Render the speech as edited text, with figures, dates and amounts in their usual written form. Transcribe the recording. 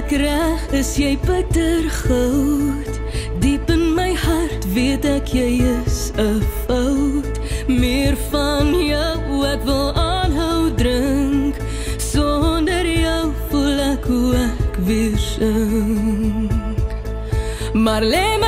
ek reg, is jy bittergoud. Diep in my hart weet ek jy is 'n fout. Meer van jou, ek wil aanhou drink. Sonder jou voel ek hoe ek weer sink. Maar lê my